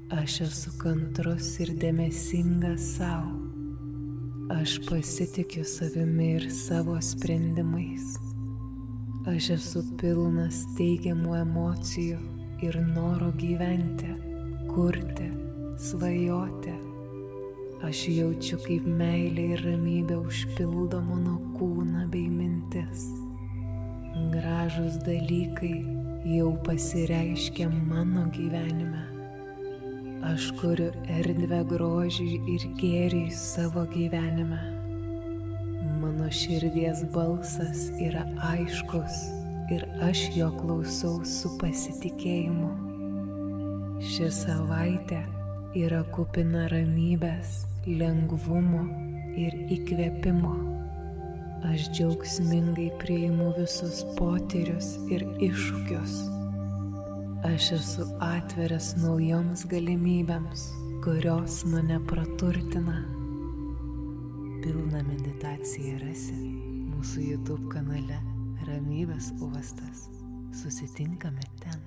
Aš esu kantrus ir dėmesingas savo. Aš pasitikiu savimi ir savo sprendimais. Aš esu pilnas teigiamų emocijų ir noro gyventi, kurti, svajoti. Aš jaučiu, kaip meilė ir ramybė užpildo mano kūną bei mintis. Gražūs dalykai jau pasireiškia mano gyvenime. Aš kuriu erdvę grožiui ir gėriui savo gyvenime. Mano širdies balsas yra aiškus ir aš jo klausau su pasitikėjimu. Ši savaitė yra kupina ramybės, lengvumo ir įkvėpimo. Aš džiaugsmingai priimu visus potyrius ir iššūkius. Aš esu atviras naujoms galimybėms, kurios mane praturtina. Pilną meditaciją rasi mūsų YouTube kanale Ramybės uostas. Susitinkame ten.